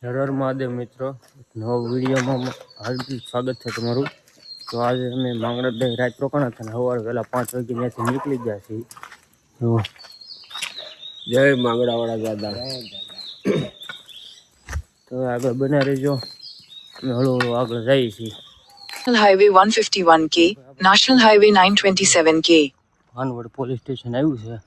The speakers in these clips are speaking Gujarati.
હર હર મહાદેવ મિત્રો, નવા વિડીયોમાં હાર્દિક સ્વાગત છે તમારું। તો આજે અમે માંગરોળ રાત રોકાણા હતા, સવારે વહેલા 5 વાગે ત્યાંથી નીકળી ગયા છીએ। તો જય માંગડાવાળા દાદા। તો આગળ બના રહેજો, અમે હળવો હળવો આગળ જઈએ છીએ। Highway 151K, National Highway 927K. Bhanvad police station આવ્યું છે।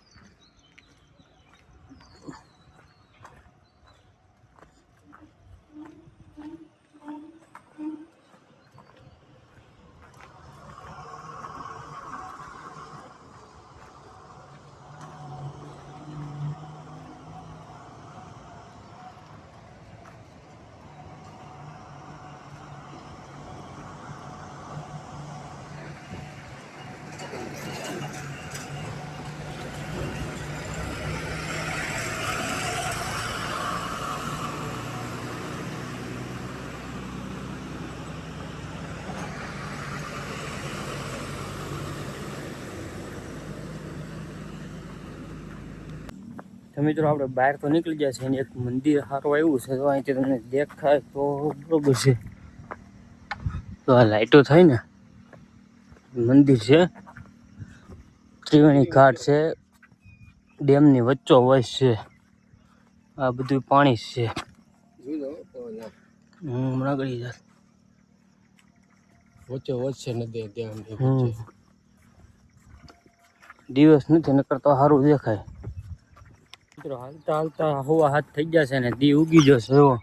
તો મિત્રો આપણે બહાર તો નીકળી ગયા છે, અને એક મંદિર સારું આવ્યું છે, તો અહીંથી તમને દેખાય તો બરોબર છે। તો આ લાઈટો થાય ને, મંદિર છે, ત્રિવેણી ઘાટ છે, ડેમની વચ્ચો વચ છે, આ બધું પાણી છે। હમણાં ગળી જાય વચ્ચે વચ્ચે નદી ત્યાં દિવસ નથી નકર તો સારું દેખાય। મિત્રો હાલતા હાલતા હવા હાથ થઈ ગયા છે ને દી ઉગી જશે। એવો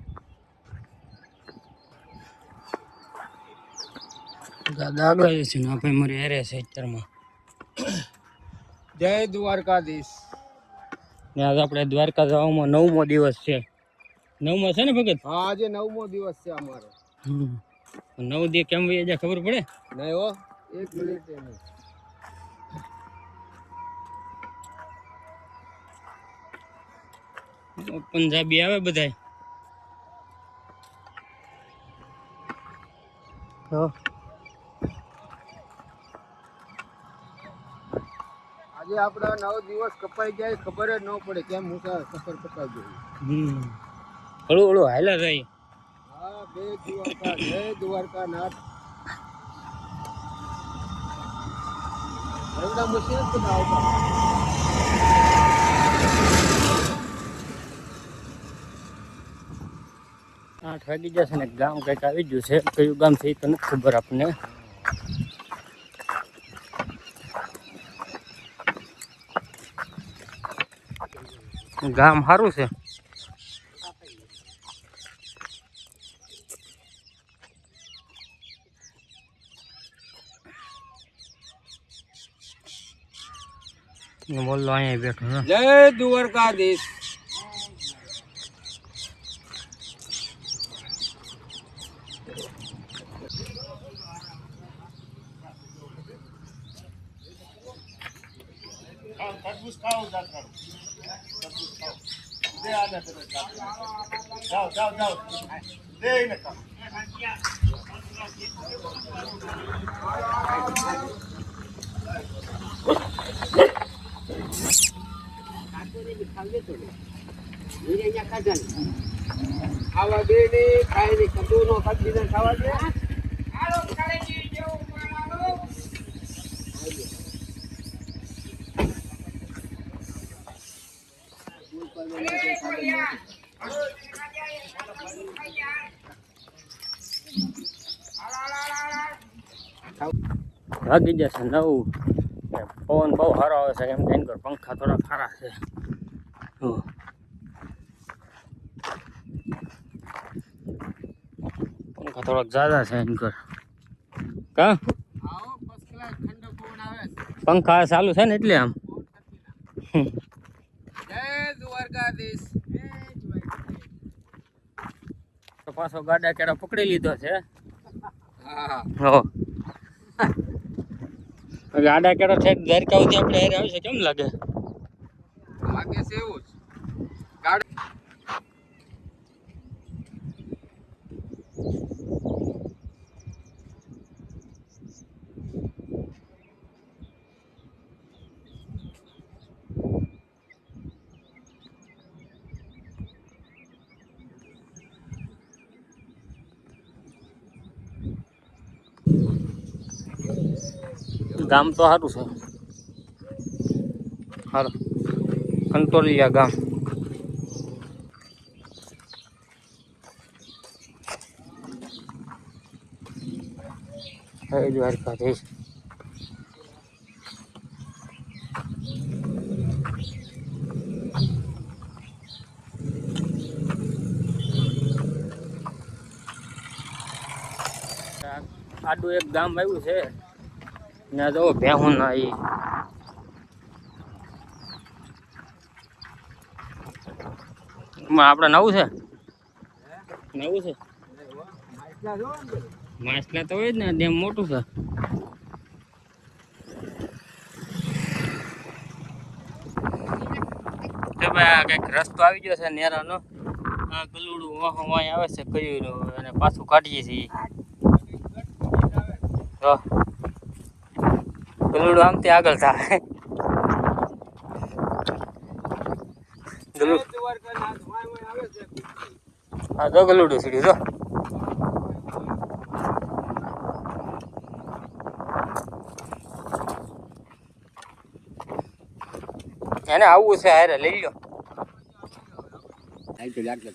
દાદા આગળ છે ને આપણે મારી હેરે છે અત્યારમાં। જય દ્વારકાધીશ। ને આજ આપણે દ્વારકા જવામાં 9મો દિવસ છે। 9મો છે ને ભગત? હા, આજે 9મો દિવસ છે અમારો। 9 દી કેમ વહી જાય ખબર પડે? નહીં હો, 1 મિનિટ નહીં। પંજાબી આવે બધાય તો આજે આપડા 9 દિવસ કપાઈ જાય, ખબર જ ન પડે કેમ સફર કપાઈ ગયું। હળું હળું હાલ્યા જાય। હા, બે દ્વારકા, જય દ્વારકાનાથ। રંગના મશીન જ બધા આવતા। 8 વાગી જશે ને ગામ કંઈક આવી ગયું છે। કયું ગામ છે એ તો નથી ખબર આપણને। ગામ સારું છે। બોલો અહીંયા બેઠો છે। જય દ્વારકાધીશ। આવા બે ને ખાય ને કદુ નો કદી ખાવા દે। વાગી જશે 9। પવન બહુ સારો આવે છે, એમ કહીને પંખા થોડા સારા છે। પંખા થોડાક જ્યાદા છે એનકર કા પંખા ચાલુ છે ને એટલે આમ। જય દ્વારકાધીશ। તો પાછો ગાડા કેડા પકડી લીધો છે। હા, હો ગાડા કેડા છે દ્વારકા સુધી આપણે હેરે આવશે કેમ લાગે? લાગે છે એવું જ। ગામ તો સારું છે. હાલો કંટોલિયા ગામ. જય દ્વારકાધીશ. આડું એક ગામ આવ્યું છે ત્યાં જો ભેહું ના એ આપણે નવું છે. નવું છે માછલા તો હોય જ ને, ડેમ મોટું છે. કઈક રસ્તો આવી ગયો છે નેરાનો. આ ગલુડું વાય આવે છે કર્યું અને પાછું કાઢીએ છીએ. તો ગલુડું આમથી આગળ થાય. હા તો ગલુડું સીડ્યું તો એને આવું છે. હારે લઈ લો.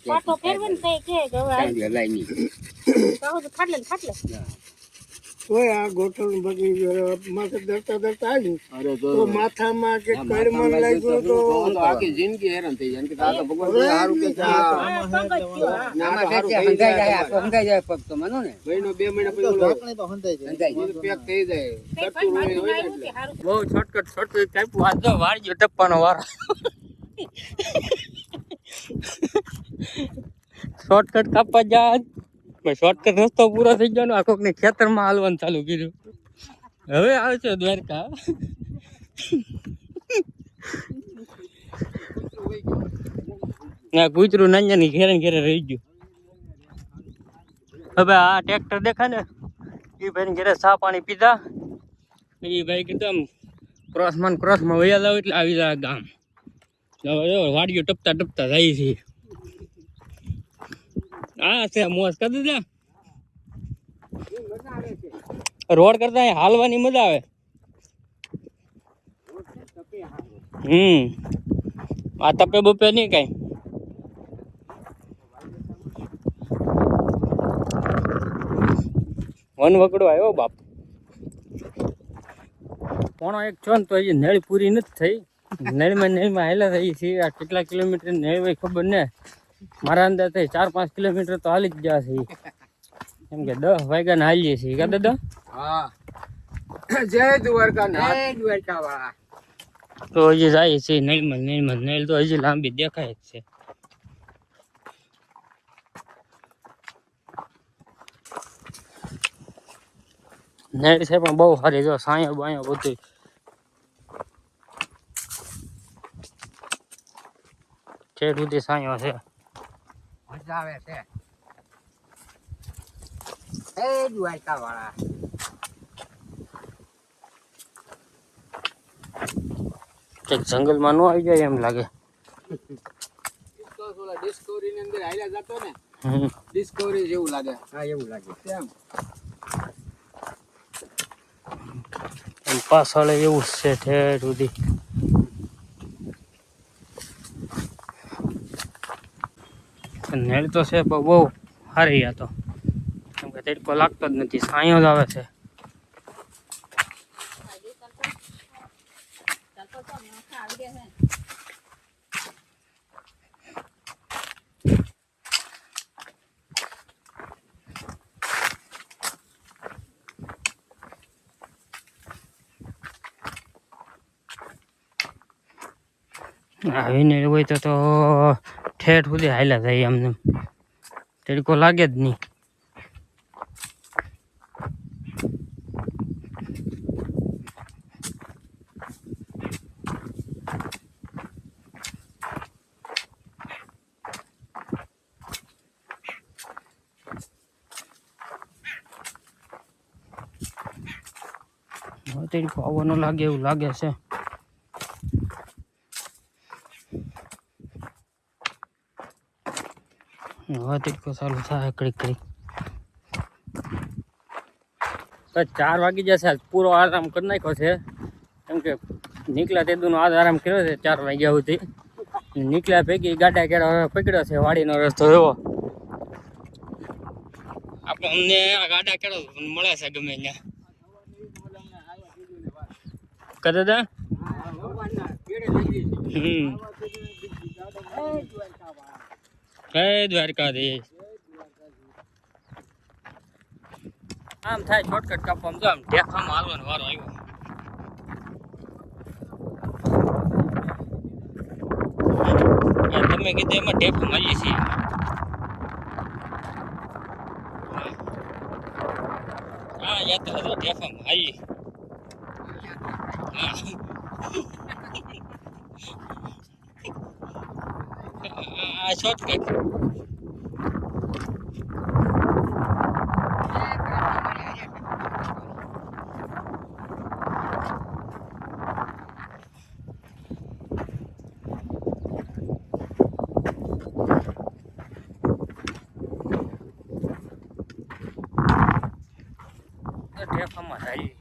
પાટો ફેરવે ને કઈ કે હવે ફાટલે ઓય આ ગોઠણ બગડી માથે દરતા આવ્યું તો માથામાં કે કડમાં લાગ્યું તો આખી જિંદગી હેરાન થઈ જાય. કે આ તો ભગવાન સારું કે નામાં કે હંધાઈ જાય પગ તો માનો ને મહિનો 2 મહિના પછી ઓલો તો હંધાઈ જાય પેક થઈ જાય. કરતું હોય બહુ શોર્ટકટ કાપ્યું. આ તો વાળજો ટપ્પાનો વારો. શોર્ટકટ કાપવા જા. શોર્ટકટ રસ્તો પૂરો થઈ ગયો ને આખો ને ખેતરમાં હાલવાનું ચાલુ કર્યું. હવે આવે છે દ્વારકા. કૂતરું નાની ઘેરે ઘેરે રહી ગયું. હવે આ ટ્રેક્ટર દેખાય ને એ ભાઈ ઘેરે ચા પાણી પીધા. એ ભાઈ કીધું ક્રોસમાં વયા જાવ એટલે આવી જાય ગામ. વાડીઓ ટપતા ટપતા જાય છે. હા છે મોજ કરી દીધા. રોડ કરતા હાલવાની મજા આવે. આ તપે બપે નહીં કઈ. વન વગડો આવ્યો બાપ. પોણો 1 છો ને તો હજી નેળ પૂરી નથી થઈ. નેળમાં હાલા થઈ છે. આ કેટલા કિલોમીટર નેળ હોય ખબર ને. મારા અંદાજથી 4-5 કિલોમીટર તો હાલી જ ગયા છે. કેમ કે 10 વાગ્યા ને હાલીએ છીએ કા દાદા. હા જય દ્વારકા વાળા. તો હજી જાય છે નેળમાં નેળ તો હજી લાંબી દેખાય જ છે. નેળ છે પણ બહુ સારી. જો સાયો બાયો બધું ઠેઠ સુધી સાયો છે. મજા આવે છે. એ દ્વારકા વાળા એક જંગલમાં નો આવી જાય એમ લાગે. ડિસ્કવરી ની અંદર હાલ્યા જતો ને ડિસ્કવરી જેવું લાગે. હા એવું લાગે કેમ પાછળ એવું છે ઠેઠ સુધી. નેળ તો છે પણ બહુ સારી. આ તો કેમ કે તડકો લાગતો જ નથી. સાયો જ આવે છે. આવીને હોય તો ઠેઠ સુધી હાલ્યા થાય. એમને તડકો લાગે જ નહીં. તડકો આવવાનો લાગે એવું લાગે છે. હવે તડકો ચાલુ થાય ઘડીક ઘડીક. તો 4 વાગી જશે. આજ પૂરો આરામ કરી નાખ્યો છે, કેમ કે નીકળ્યા તે દુનો આજ આરામ કર્યો છે 4 વાગ્યા સુધી. નીકળ્યા ભેગી ગાડા કેળા પકડ્યો છે, વાડીનો રસ્તો એવો આપણે અમને આ ગાડા કેળો મળે છે ગમે ત્યાં કદા દા. જય દ્વારકાધીશ. આમ થાય શોર્ટકટ કાપવામાં, જો આમ ઢેફામાં હાલવાનો વારો આવ્યો. તમે કીધું એમાં ઢેફા મારીએ છીએ. હા યાદ તો હતો ઢેફામાં હાલી. આ શોર્ટકટ. ઢેફામાં હાલી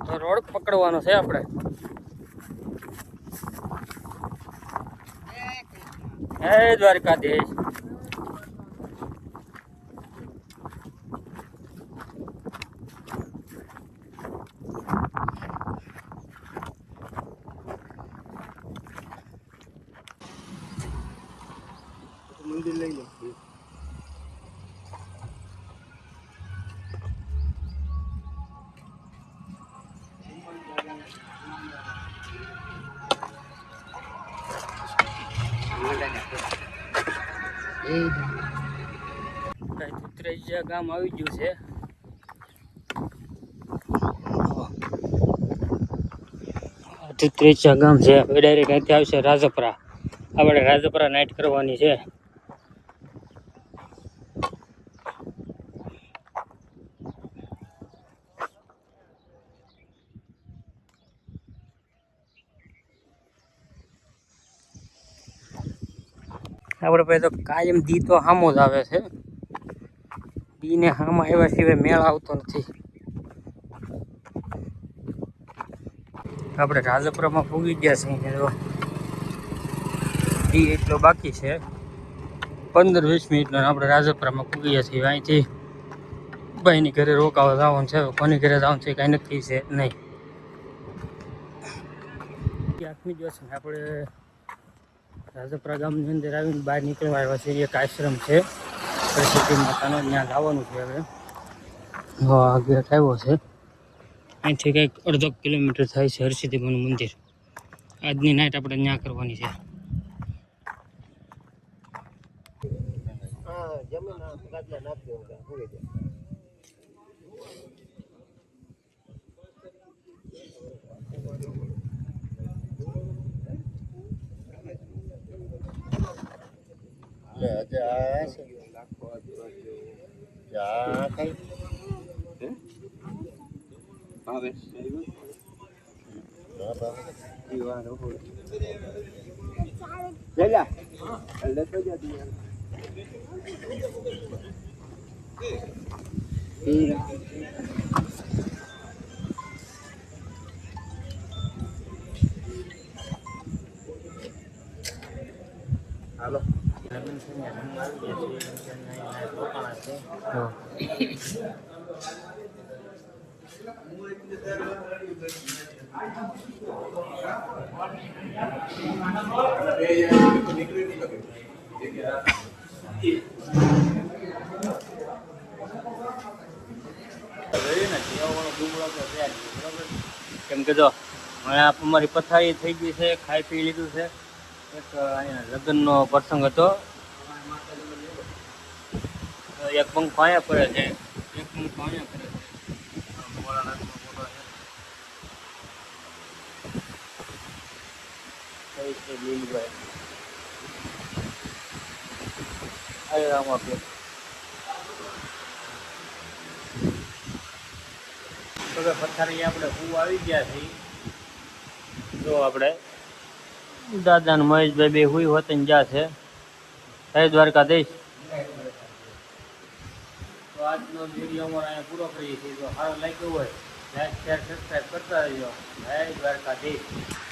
તો રોડ પકડવાનો છે આપણે. જય દ્વારકાધીશ. મંદિર લઈ લો. ધુતરેજા ગામ આવી ગયું છે. ધુતરેજા ગામ છે. હવે ડાયરેક્ટ અહીંથી આવશે રાજપરા. આપણે રાજપરા નાઇટ કરવાની છે. આપણે પછી તો કાયમ દી તો સામો જ આવે છે. દીને સામા આવ્યા સિવાય મેળ આવતો નથી. આપણે રાજપરામાં પૂગી ગયા છીએ. દી એટલો બાકી છે, 15-20 મિનિટનો આપણે રાજપરામાં પૂગી ગયા છીએ. અહીંથી ભાઈની ઘરે રોકાવા જવાનું છે. કોની ઘરે જવાનું છે કાંઈ નક્કી છે નહીં. 8મી દિવસ આપણે રાજપરા ગામની અંદર આવીને બહાર નીકળવા આવ્યા છે. એક આશ્રમ છે સરસ્વતી માતાનો, ત્યાં જવાનું છે. હવે આ ગેટ આવ્યો છે. અહીંથી કંઈક 1.5 કિલોમીટર થાય છે હરસિદ્ધિમાનું મંદિર. આજની નાઇટ આપણે ત્યાં કરવાની છે. હાલો કેમ કે જો હવે અમારી પથારી થઈ ગઈ છે, ખાઈ પી લીધું છે. એક અહીંયા લગ્નનો પ્રસંગ હતો. એક પંખો અહીંયા પડે છે, એક પંખો અહીંયા પડે છે. પથારી આપણે હું આવી ગયા છીએ. જો આપણે દાદા ને મહેશભાઈ બે હુઈ હોત ને જ્યાં છે. જય દ્વારકાધીશ. તો આજનો વિડીયો અમારો અહીંયા પૂરો કરીએ છીએ. જો સારો લાગ્યો હોય લાઈક શેર સબસ્ક્રાઈબ કરતા રહેજો. જય દ્વારકાધીશ.